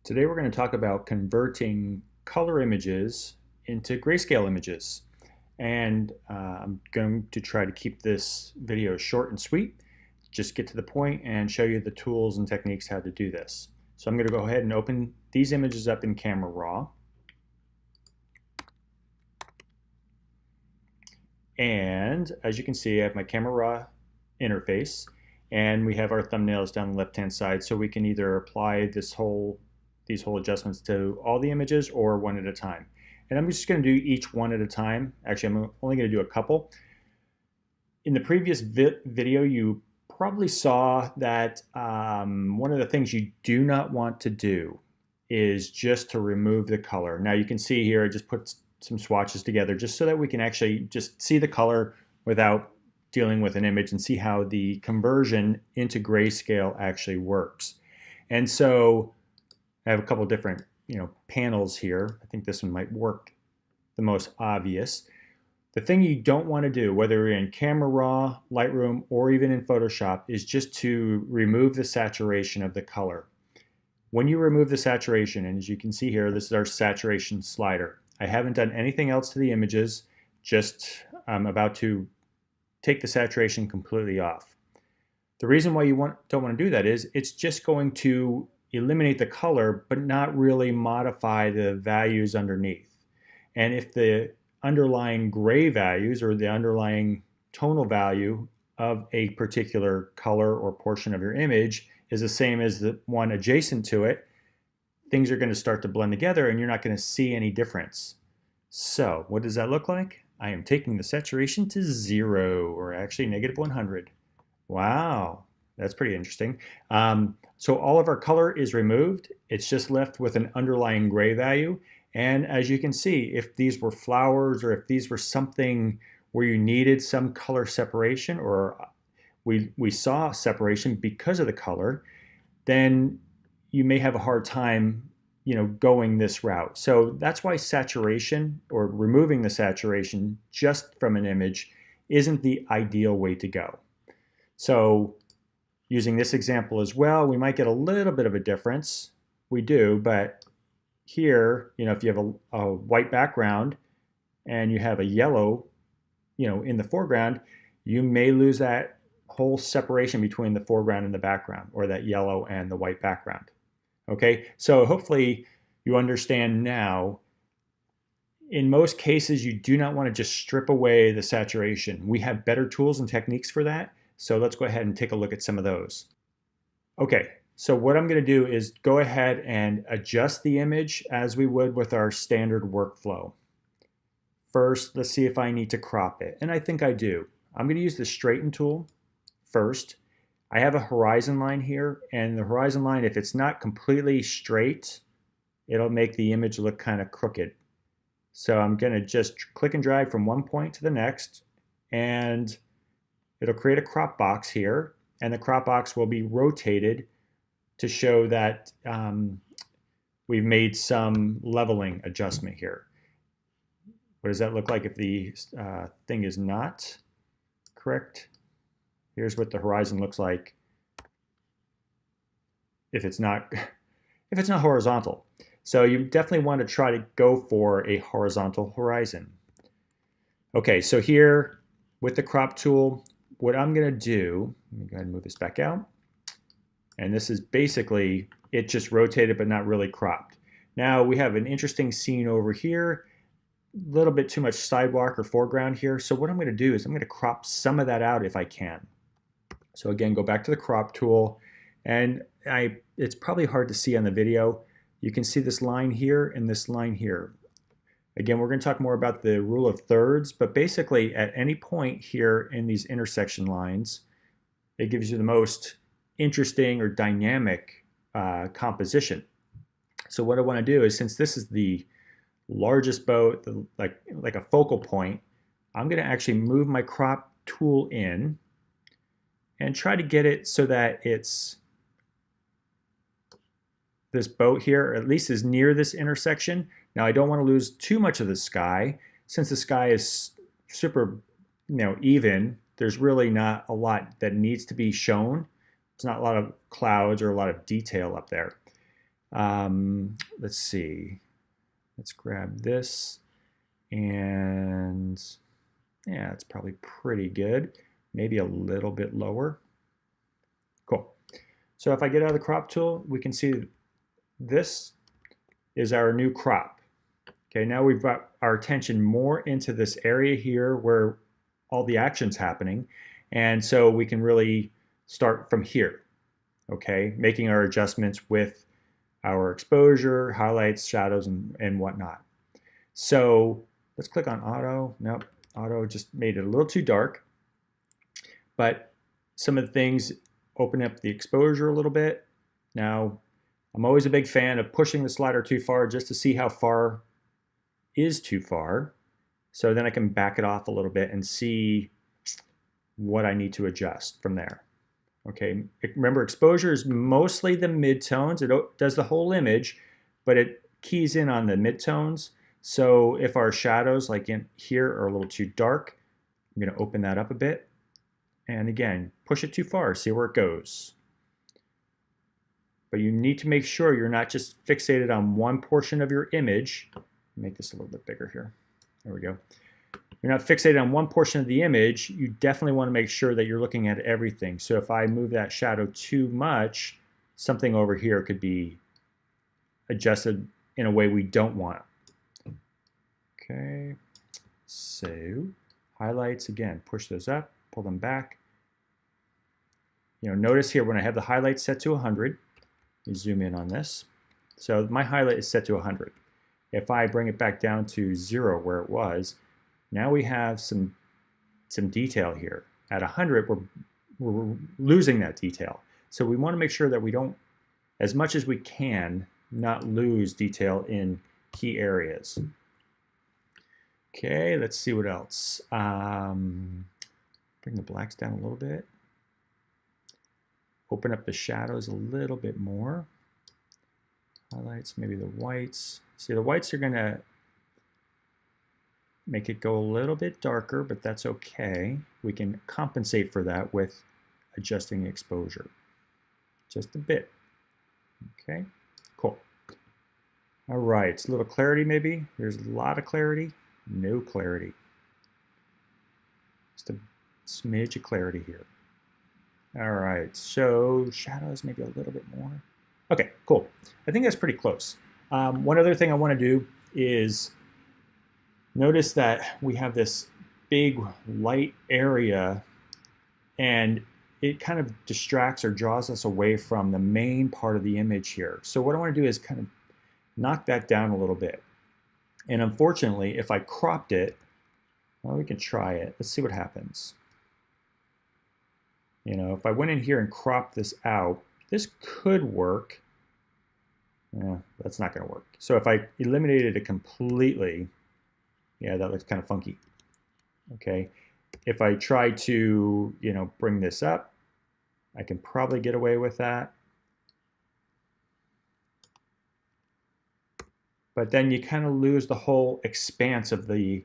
Today we're going to talk about converting color images into grayscale images. And I'm going to try to keep this video short and sweet, just get to the point and show you the tools and techniques how to do this. So I'm going to go ahead and open these images up in Camera Raw. And as you can see, I have my Camera Raw interface, and we have our thumbnails down the left-hand side, so we can either apply these whole adjustments to all the images or one at a time. And I'm just going to do each one at a time. Actually, I'm only going to do a couple. In the previous video, you probably saw that one of the things you do not want to do is just to remove the color. Now you can see here, I just put some swatches together just so that we can actually just see the color without dealing with an image and see how the conversion into grayscale actually works. And so I have a couple different, panels here. I think this one might work the most obvious. The thing you don't want to do, whether you're in Camera Raw, Lightroom, or even in Photoshop, is just to remove the saturation of the color. When you remove the saturation, and as you can see here, this is our saturation slider. I haven't done anything else to the images, just I'm about to take the saturation completely off. The reason why you don't want to do that is it's just going to eliminate the color, but not really modify the values underneath. And if the underlying gray values or the underlying tonal value of a particular color or portion of your image is the same as the one adjacent to it, things are going to start to blend together and you're not going to see any difference. So what does that look like? I am taking the saturation to 0, or actually -100. Wow, that's pretty interesting. So all of our color is removed. It's just left with an underlying gray value. And as you can see, if these were flowers or if these were something where you needed some color separation, or we saw separation because of the color, then you may have a hard time going this route. So that's why saturation, or removing the saturation just from an image, isn't the ideal way to go. So using this example as well, we might get a little bit of a difference. We do, but here, if you have a white background and you have a yellow, in the foreground, you may lose that whole separation between the foreground and the background, or that yellow and the white background. Okay, so hopefully you understand now. In most cases, you do not want to just strip away the saturation. We have better tools and techniques for that. So let's go ahead and take a look at some of those. Okay, so what I'm going to do is go ahead and adjust the image as we would with our standard workflow. First, let's see if I need to crop it, and I think I do. I'm going to use the straighten tool first. I have a horizon line here, and the horizon line, if it's not completely straight, it'll make the image look kind of crooked. So I'm going to just click and drag from one point to the next, and it'll create a crop box here, and the crop box will be rotated to show that we've made some leveling adjustment here. What does that look like if the thing is not correct? Here's what the horizon looks like if it's not horizontal. So you definitely want to try to go for a horizontal horizon. Okay, so here with the crop tool, what I'm going to do, let me go ahead and move this back out. And this is basically it just rotated but not really cropped. Now we have an interesting scene over here, a little bit too much sidewalk or foreground here. So what I'm going to do is I'm going to crop some of that out if I can. So again, go back to the crop tool, and it's probably hard to see on the video. You can see this line here and this line here. Again, we're going to talk more about the rule of thirds, but basically at any point here in these intersection lines, it gives you the most interesting or dynamic composition. So what I want to do is, since this is the largest boat, like a focal point, I'm going to actually move my crop tool in and try to get it so that it's this boat here, or at least is near this intersection. Now I don't want to lose too much of the sky. Since the sky is super even, there's really not a lot that needs to be shown. It's not a lot of clouds or a lot of detail up there. Let's see. Let's grab this, and yeah, it's probably pretty good. Maybe a little bit lower. Cool. So if I get out of the crop tool, we can see this is our new crop. Okay, now we've got our attention more into this area here where all the action's happening. And so we can really start from here, okay, making our adjustments with our exposure, highlights, shadows, and whatnot. So let's click on auto. Nope, auto just made it a little too dark. But some of the things, open up the exposure a little bit. Now, I'm always a big fan of pushing the slider too far just to see how far is too far. So then I can back it off a little bit and see what I need to adjust from there. Okay, remember exposure is mostly the midtones. It does the whole image, but it keys in on the midtones. So if our shadows like in here are a little too dark, I'm going to open that up a bit. And again, push it too far, see where it goes. But you need to make sure you're not just fixated on one portion of your image. Make this a little bit bigger here. There we go. You're not fixated on one portion of the image. You definitely want to make sure that you're looking at everything. So if I move that shadow too much, something over here could be adjusted in a way we don't want. Okay, so highlights, again, push those up, pull them back. You know, notice here when I have the highlight set to 100, let me zoom in on this. So my highlight is set to 100. If I bring it back down to 0 where it was, now we have some detail here. At 100, we're losing that detail. So we want to make sure that we don't, as much as we can, not lose detail in key areas. Okay, let's see what else. Bring the blacks down a little bit. Open up the shadows a little bit more. Highlights, maybe the whites. See, the whites are going to make it go a little bit darker, but that's okay. We can compensate for that with adjusting the exposure. Just a bit. Okay, cool. All right, a little clarity maybe. There's a lot of clarity, no clarity. Just a smidge of clarity here. All right, so shadows maybe a little bit more. Okay, cool. I think that's pretty close. One other thing I want to do is notice that we have this big light area and it kind of distracts or draws us away from the main part of the image here. So what I want to do is kind of knock that down a little bit. And unfortunately, if I cropped it, well, we can try it. Let's see what happens. You know, if I went in here and cropped this out, this could work. Yeah, that's not going to work. So if I eliminated it completely, yeah, that looks kind of funky. Okay, if I try to, you know, bring this up, I can probably get away with that. But then you kind of lose the whole expanse of the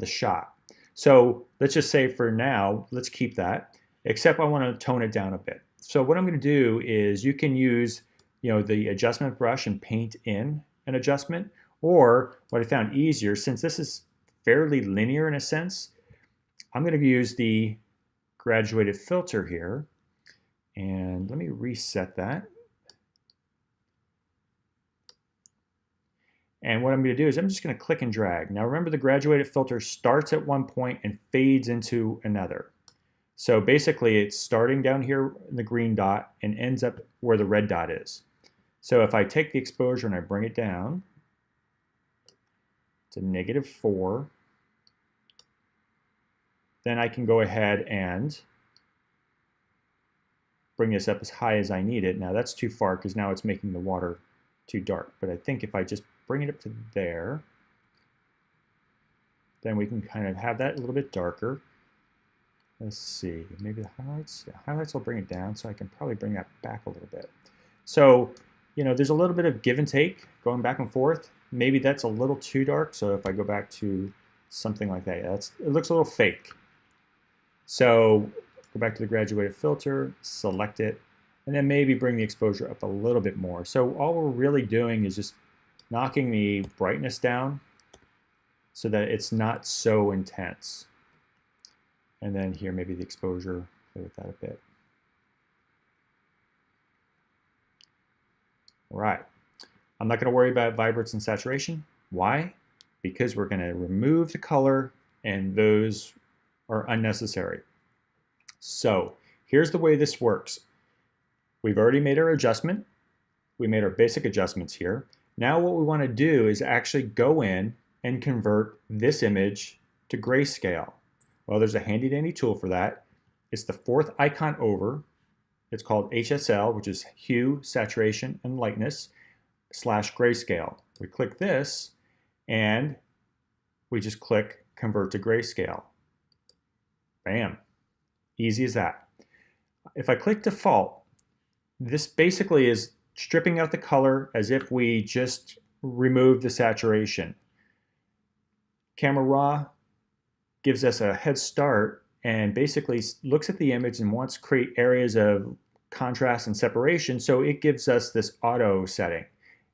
shot. So let's just say for now, let's keep that, except I want to tone it down a bit. So what I'm going to do is you can use, you know, the adjustment brush and paint in an adjustment, or what I found easier, since this is fairly linear in a sense, I'm going to use the graduated filter here, and let me reset that. And what I'm going to do is I'm just going to click and drag. Now remember, the graduated filter starts at one point and fades into another. So basically it's starting down here in the green dot and ends up where the red dot is. So if I take the exposure and I bring it down to -4, then I can go ahead and bring this up as high as I need it. Now that's too far because now it's making the water too dark. But I think if I just bring it up to there, then we can kind of have that a little bit darker. Let's see, maybe the highlights. Yeah, highlights will bring it down, so I can probably bring that back a little bit. So, you know, there's a little bit of give and take going back and forth. Maybe that's a little too dark, so if I go back to something like that, it looks a little fake. So go back to the graduated filter, select it, and then maybe bring the exposure up a little bit more. So all we're really doing is just knocking the brightness down so that it's not so intense. And then here, maybe the exposure, play with that a bit. All right. I'm not going to worry about vibrance and saturation. Why? Because we're going to remove the color, and those are unnecessary. So here's the way this works. We've already made our adjustment. We made our basic adjustments here. Now what we want to do is actually go in and convert this image to grayscale. Well, there's a handy dandy tool for that. It's the fourth icon over. It's called HSL, which is hue, saturation, and lightness /grayscale. We click this and we just click convert to grayscale. Bam. Easy as that. If I click default, this basically is stripping out the color as if we just removed the saturation. Camera Raw gives us a head start and basically looks at the image and wants to create areas of contrast and separation, so it gives us this auto setting.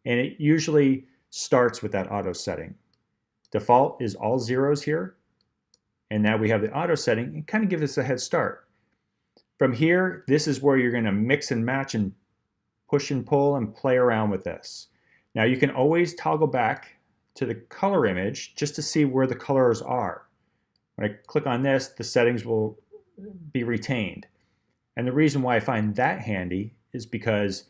And it usually starts with that auto setting. Default is all zeros here, and now we have the auto setting. It kind of gives us a head start. From here, this is where you're going to mix and match and push and pull and play around with this. Now you can always toggle back to the color image just to see where the colors are. When I click on this, the settings will be retained. And the reason why I find that handy is because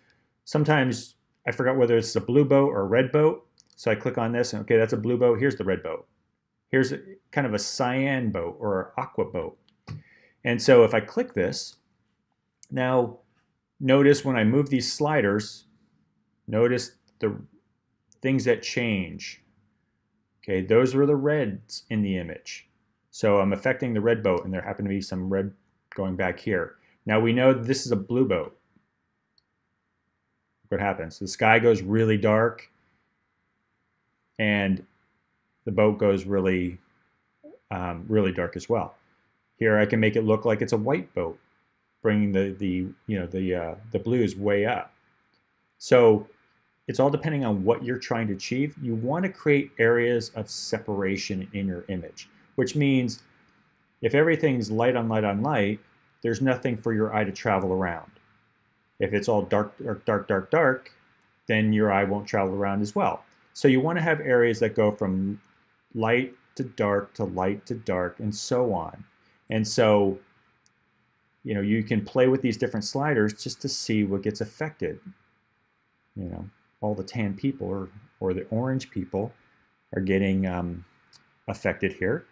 sometimes I forgot whether it's a blue boat or a red boat. So I click on this and okay, that's a blue boat. Here's the red boat. Here's kind of a cyan boat or an aqua boat. And so if I click this, now notice when I move these sliders, notice the things that change. Okay, those were the reds in the image. So I'm affecting the red boat, and there happen to be some red going back here. Now we know this is a blue boat. What happens? The sky goes really dark, and the boat goes really, really dark as well. Here I can make it look like it's a white boat, bringing the blues way up. So it's all depending on what you're trying to achieve. You want to create areas of separation in your image, which means if everything's light on light on light, there's nothing for your eye to travel around. If it's all dark, dark, dark, dark, dark, then your eye won't travel around as well. So you want to have areas that go from light to dark to light to dark and so on. And so, you know, you can play with these different sliders just to see what gets affected. You know, all the tan people or the orange people are getting affected here.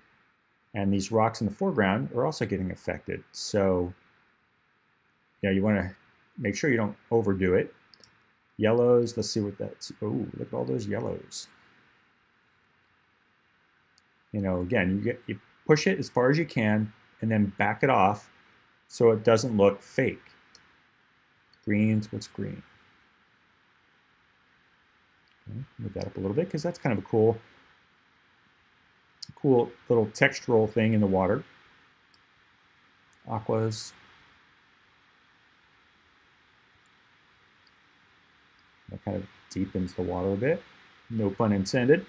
And these rocks in the foreground are also getting affected. So, yeah, you want to make sure you don't overdo it. Yellows, let's see what that's, oh, look at all those yellows. You know, again, you push it as far as you can and then back it off so it doesn't look fake. Greens, what's green? Okay, move that up a little bit because that's kind of a cool little textural thing in the water. Aquas. That kind of deepens the water a bit. No pun intended.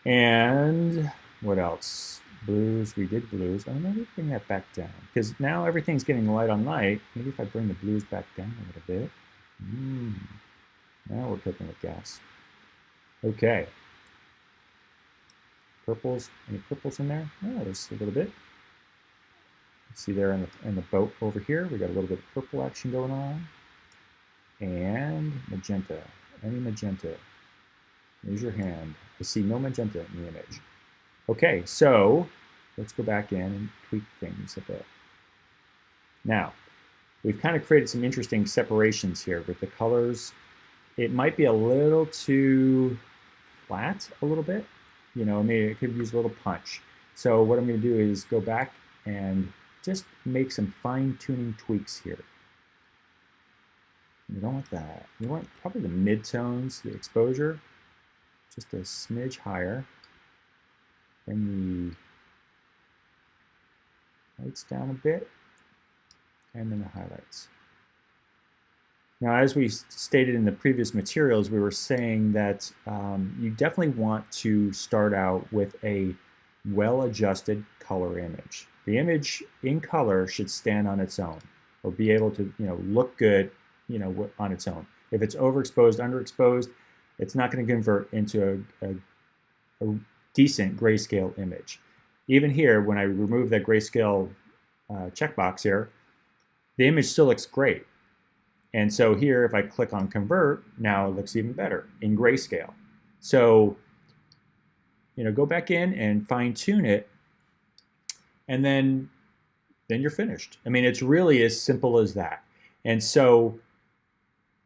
And what else? Blues, we did blues. Oh, maybe bring that back down. Because now everything's getting light on light. Maybe if I bring the blues back down a little bit. Now we're cooking with gas. Okay. Purples, any purples in there? Oh, there's a little bit. Let's see there in the boat over here, we got a little bit of purple action going on. And magenta, any magenta? Raise your hand. I see no magenta in the image. Okay, so let's go back in and tweak things a bit. Now, we've kind of created some interesting separations here with the colors. It might be a little too flat a little bit. You know, maybe it could use a little punch. So what I'm going to do is go back and just make some fine-tuning tweaks here. You don't want that. You want probably the mid-tones, the exposure, just a smidge higher. Bring the lights down a bit, and then the highlights. Now, as we stated in the previous materials, we were saying that you definitely want to start out with a well-adjusted color image. The image in color should stand on its own, or be able to, look good, on its own. If it's overexposed, underexposed, it's not going to convert into a decent grayscale image. Even here, when I remove that grayscale checkbox here, the image still looks great. And so here, if I click on convert, now it looks even better in grayscale. So, go back in and fine tune it, and then you're finished. I mean, it's really as simple as that. And so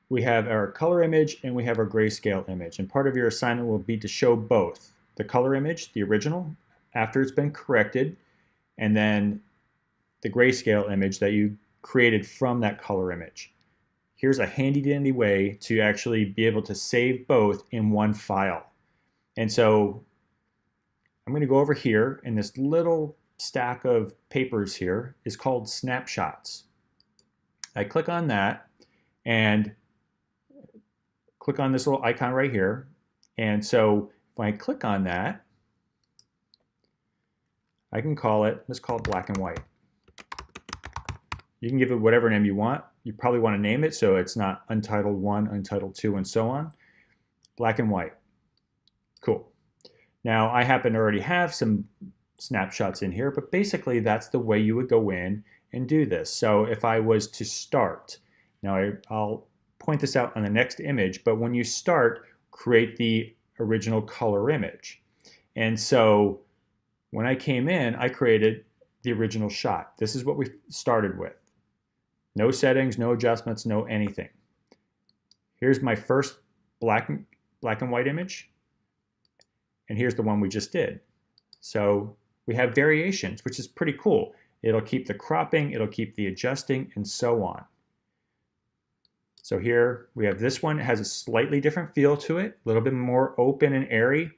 we have our color image and we have our grayscale image. And part of your assignment will be to show both the color image, the original, after it's been corrected, and then the grayscale image that you created from that color image. Here's a handy dandy way to actually be able to save both in one file. And so I'm going to go over here, and this little stack of papers here is called snapshots. I click on that and click on this little icon right here. And so if I click on that, I can call it, let's call it black and white. You can give it whatever name you want. You probably want to name it so it's not Untitled 1, Untitled 2, and so on. Black and white. Cool. Now, I happen to already have some snapshots in here, but basically that's the way you would go in and do this. So if I was to start, now I'll point this out on the next image, but when you start, create the original color image. And so when I came in, I created the original shot. This is what we started with. No settings, no adjustments, no anything. Here's my first black and white image, and here's the one we just did. So we have variations, which is pretty cool. It'll keep the cropping, it'll keep the adjusting, and so on. So here we have this one. It has a slightly different feel to it, a little bit more open and airy.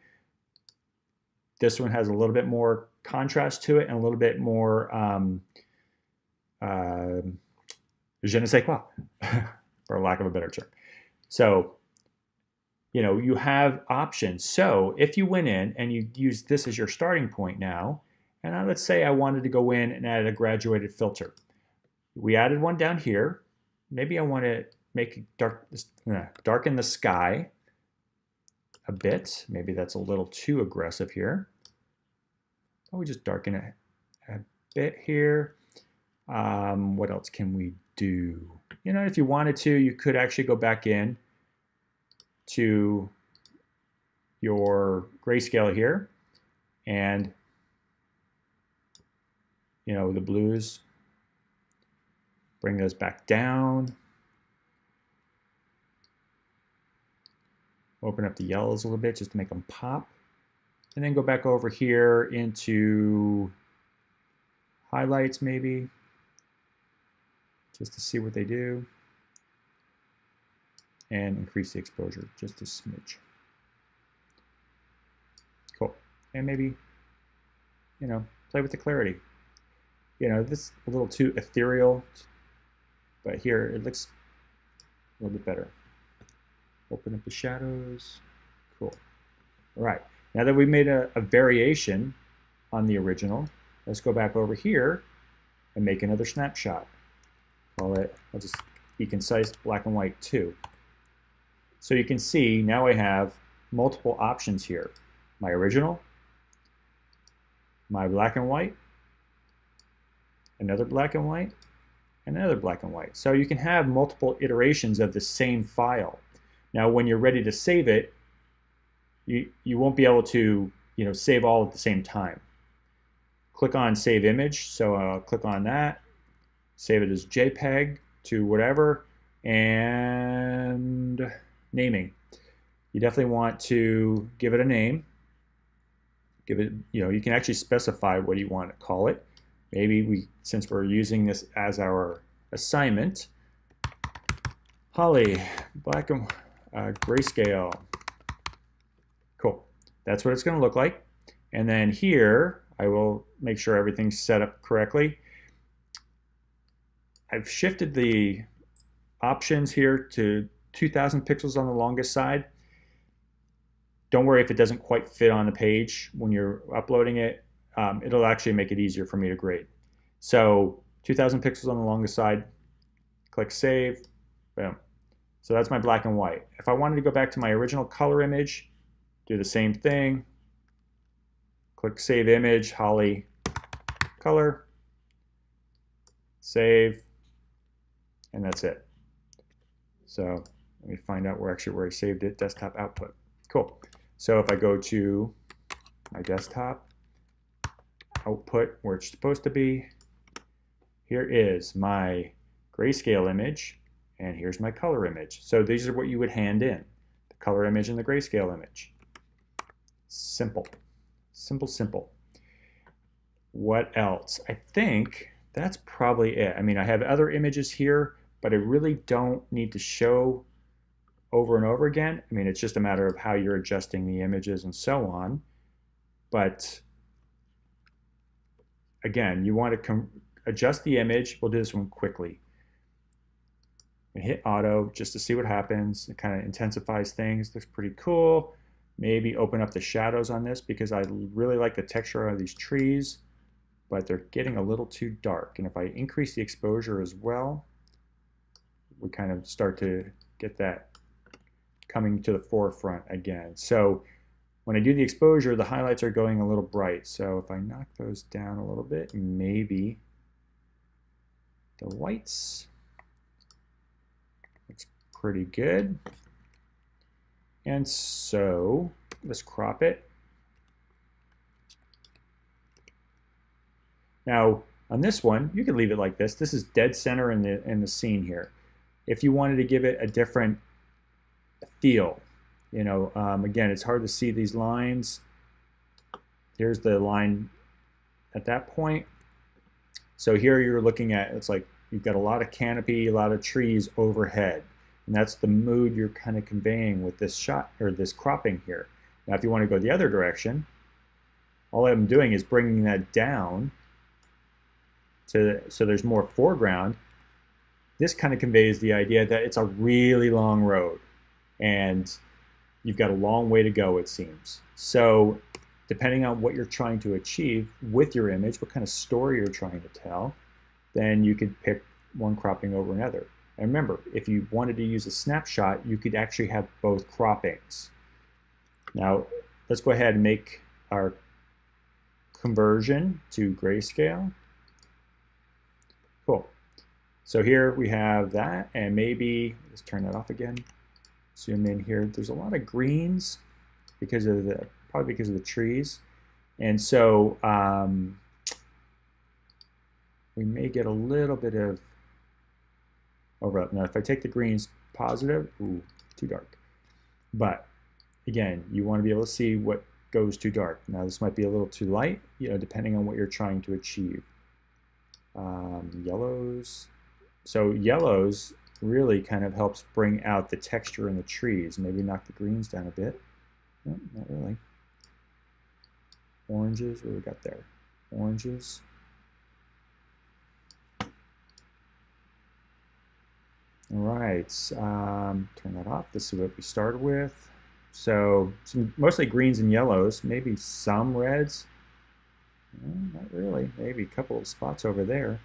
This one has a little bit more contrast to it and a little bit more je ne sais quoi, for lack of a better term. So, you have options. So if you went in and you use this as your starting point now, and let's say I wanted to go in and add a graduated filter. We added one down here. Maybe I want to make it darken the sky a bit. Maybe that's a little too aggressive here. Why don't we just darken it a bit here? What else can we do? If you wanted to, you could actually go back in to your grayscale here, and the blues, bring those back down. Open up the yellows a little bit just to make them pop. And then go back over here into highlights maybe, just to see what they do. And increase the exposure just a smidge. Cool. And maybe, play with the clarity. This is a little too ethereal, but here it looks a little bit better. Open up the shadows. Cool. All right. Now that we made a variation on the original, let's go back over here and make another snapshot. Call it, I'll just be concise, black and white 2. So you can see now I have multiple options here. My original, my black and white, another black and white, and another black and white. So you can have multiple iterations of the same file. Now when you're ready to save it, you won't be able to save all at the same time. Click on Save Image, so I'll click on that, save it as JPEG to whatever, and naming. You definitely want to give it a name. Give it, you can actually specify what you want to call it. Maybe since we're using this as our assignment, Holly, black and grayscale. Cool. That's what it's going to look like. And then here, I will make sure everything's set up correctly. I've shifted the options here to 2000 pixels on the longest side. Don't worry if it doesn't quite fit on the page when you're uploading it. It'll actually make it easier for me to grade. So 2000 pixels on the longest side, click save, boom. So that's my black and white. If I wanted to go back to my original color image, do the same thing. Click save image, Holly color, save, and that's it. So let me find out where I saved it, desktop output. Cool. So if I go to my desktop output where it's supposed to be, here is my grayscale image, and here's my color image. So these are what you would hand in, the color image and the grayscale image. Simple, simple, simple. What else? I think that's probably it. I mean, I have other images here, but I really don't need to show over and over again. I mean, it's just a matter of how you're adjusting the images and so on. But again, you want to adjust the image. We'll do this one quickly. Hit auto just to see what happens. It kind of intensifies things. Looks pretty cool. Maybe open up the shadows on this because I really like the texture of these trees, but they're getting a little too dark. And if I increase the exposure as well, we kind of start to get that coming to the forefront again. So when I do the exposure, the highlights are going a little bright. So if I knock those down a little bit, maybe the whites looks pretty good. And so let's crop it. Now on this one, you can leave it like this. This is dead center in the scene here. If you wanted to give it a different feel, you know, again, it's hard to see these lines. Here's the line at that point. So here you're looking at, it's like you've got a lot of canopy, a lot of trees overhead. And that's the mood you're kind of conveying with this shot or this cropping here. Now, if you want to go the other direction, all I'm doing is bringing that down so there's more foreground. This kind of conveys the idea that it's a really long road and you've got a long way to go, it seems. So depending on what you're trying to achieve with your image, what kind of story you're trying to tell, then you could pick one cropping over another. And remember, if you wanted to use a snapshot, you could actually have both croppings. Now, let's go ahead and make our conversion to grayscale. Cool. So here we have that, and maybe, let's turn that off again. Zoom in here. There's a lot of greens because of probably because of the trees. And so we may get a little bit of overlap. Now, if I take the greens positive, ooh, too dark. But again, you want to be able to see what goes too dark. Now, this might be a little too light, you know, depending on what you're trying to achieve. Yellows. So yellows really kind of helps bring out the texture in the trees. Maybe knock the greens down a bit. No, not really. Oranges, what do we got there? Oranges. All right, turn that off. This is what we started with. So mostly greens and yellows, maybe some reds. Not really, maybe a couple of spots over there.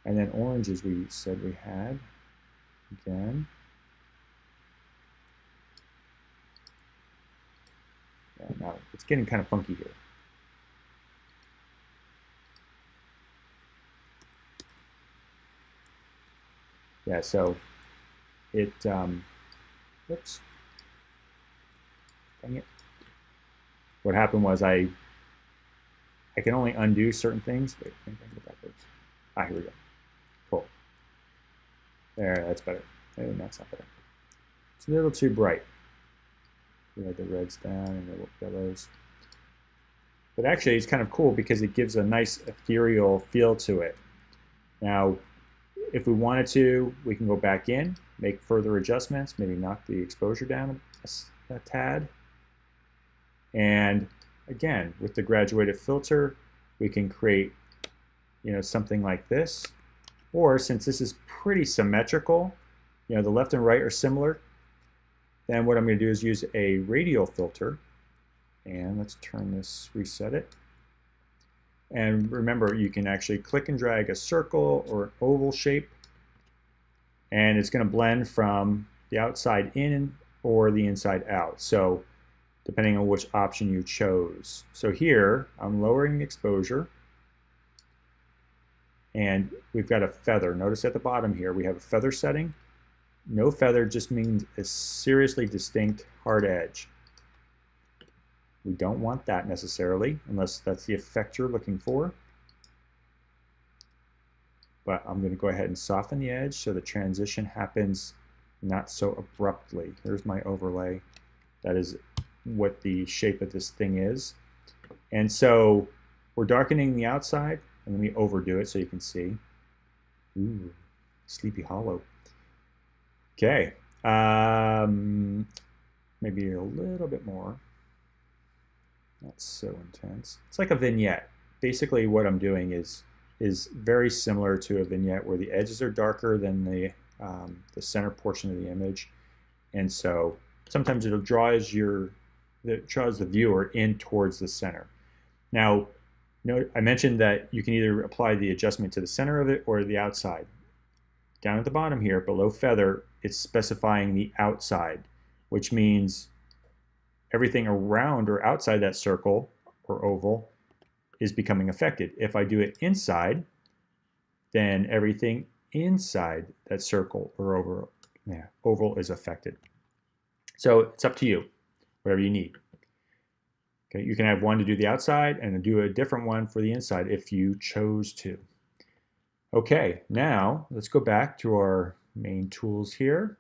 And then oranges we said we had, again. Yeah, now it's getting kind of funky here. Yeah, so it, oops, dang it. What happened was I can only undo certain things. Wait, I think I go backwards. Ah, here we go. Cool. There, that's better. Maybe that's not better. It's a little too bright. We had the reds down and the yellows. But actually, it's kind of cool because it gives a nice ethereal feel to it. Now, if we wanted to, we can go back in, make further adjustments, maybe knock the exposure down a tad. And again, with the graduated filter, we can create, you know, something like this. Or since this is pretty symmetrical, the left and right are similar, then what I'm going to do is use a radial filter. And let's turn this, reset it. And remember, you can actually click and drag a circle or an oval shape, and it's going to blend from the outside in or the inside out. So depending on which option you chose. So here, I'm lowering the exposure, and we've got a feather. Notice at the bottom here, we have a feather setting. No feather just means a seriously distinct hard edge. We don't want that necessarily, unless that's the effect you're looking for. But I'm going to go ahead and soften the edge so the transition happens not so abruptly. Here's my overlay. That is what the shape of this thing is. And so we're darkening the outside, and let me overdo it so you can see. Ooh, Sleepy Hollow. Okay, maybe a little bit more. Not so intense. It's like a vignette. Basically what I'm doing is very similar to a vignette where the edges are darker than the center portion of the image. And so sometimes it draws the viewer in towards the center. Now, I mentioned that you can either apply the adjustment to the center of it or the outside. Down at the bottom here, below feather, it's specifying the outside, which means everything around or outside that circle or oval is becoming affected. If I do it inside, then everything inside that circle or oval is affected. So it's up to you, whatever you need. Okay, you can have one to do the outside and do a different one for the inside if you chose to. Okay, now let's go back to our main tools here.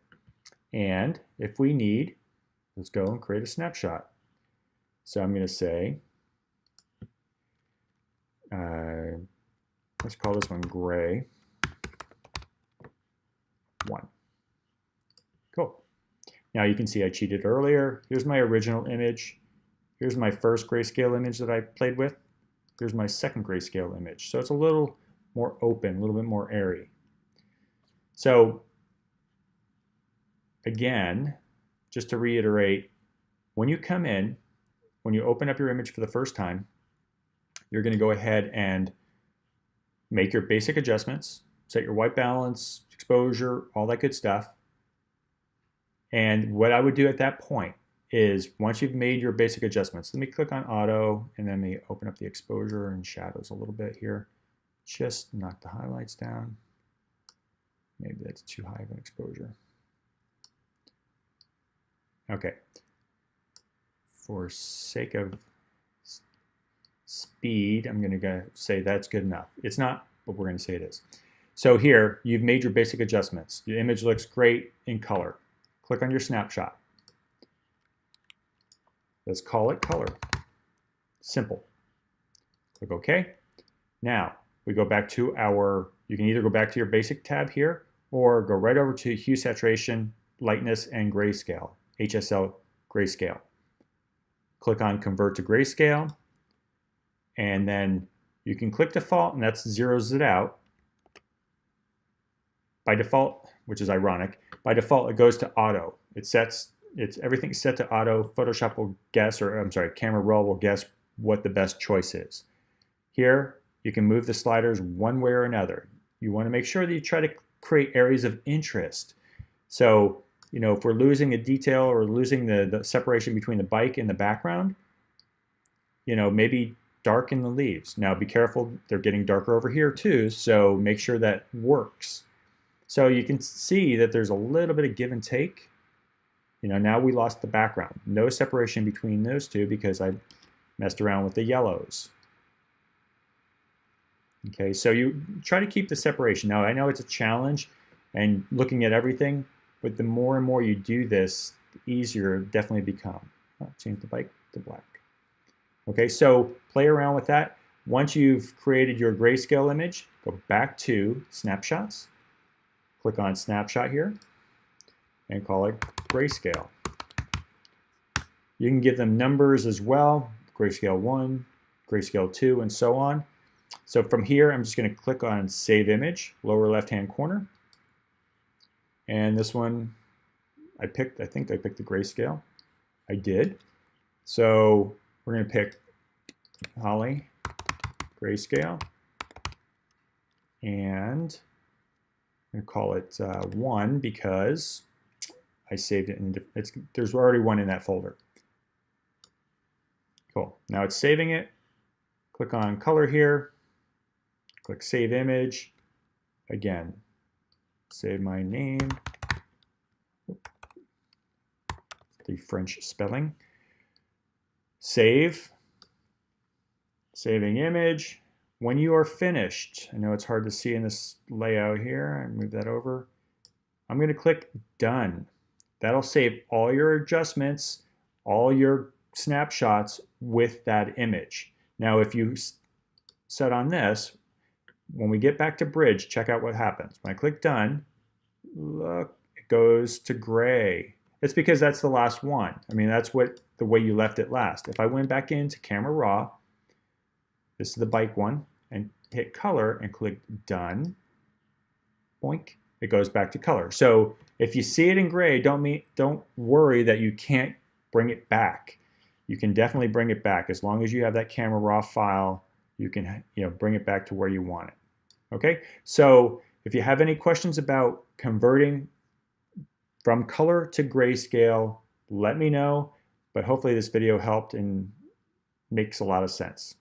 And if we need, let's go and create a snapshot. So I'm going to say, let's call this one gray 1. Cool. Now you can see I cheated earlier. Here's my original image. Here's my first grayscale image that I played with. Here's my second grayscale image. So it's a little more open, a little bit more airy. So again, just to reiterate, when you come in, when you open up your image for the first time, you're going to go ahead and make your basic adjustments, set your white balance, exposure, all that good stuff. And what I would do at that point is once you've made your basic adjustments, let me click on auto and then let me open up the exposure and shadows a little bit here. Just knock the highlights down. Maybe that's too high of an exposure. Okay. For sake of speed, I'm going to say that's good enough. It's not, but we're going to say it is. So here, you've made your basic adjustments. Your image looks great in color. Click on your snapshot. Let's call it color. Simple. Click OK. Now, we go back to you can either go back to your basic tab here or go right over to hue, saturation, lightness, and grayscale, HSL grayscale. Click on convert to grayscale, and then you can click default, and that zeroes it out. By default, which is ironic, by default it goes to auto. Everything's set to auto. Photoshop will guess, or I'm sorry, Camera Raw will guess what the best choice is. Here, you can move the sliders one way or another. You want to make sure that you try to create areas of interest. So, if we're losing a detail or losing the separation between the bike and the background, maybe darken the leaves. Now be careful, they're getting darker over here too, so make sure that works. So you can see that there's a little bit of give and take. Now we lost the background. No separation between those two because I messed around with the yellows. Okay, so you try to keep the separation. Now I know it's a challenge and looking at everything, but the more and more you do this, the easier it definitely become. Change the bike to black. Okay, so play around with that. Once you've created your grayscale image, go back to snapshots. Click on snapshot here and call it grayscale. You can give them numbers as well, grayscale 1, grayscale 2, and so on. So from here, I'm just going to click on Save Image, lower left-hand corner. And this one I think I picked the grayscale. I did. So we're going to pick Holly Grayscale, and I'm going to call it 1 because I saved it in, there's already one in that folder. Cool. Now it's saving it. Click on color here. Click save image. Again, save my name. The French spelling. Save. Saving image. When you are finished, I know it's hard to see in this layout here. I move that over. I'm going to click done. That'll save all your adjustments, all your snapshots with that image. Now, if you set on this, when we get back to bridge, check out what happens. When I click done, look, it goes to gray. It's because that's the last one. I mean, that's the way you left it last. If I went back into camera raw, this is the bike one, and hit color and click done, boink, it goes back to color. So if you see it in gray, don't worry that you can't bring it back. You can definitely bring it back. As long as you have that camera raw file, you can bring it back to where you want it. Okay, so if you have any questions about converting from color to grayscale, let me know, but hopefully this video helped and makes a lot of sense.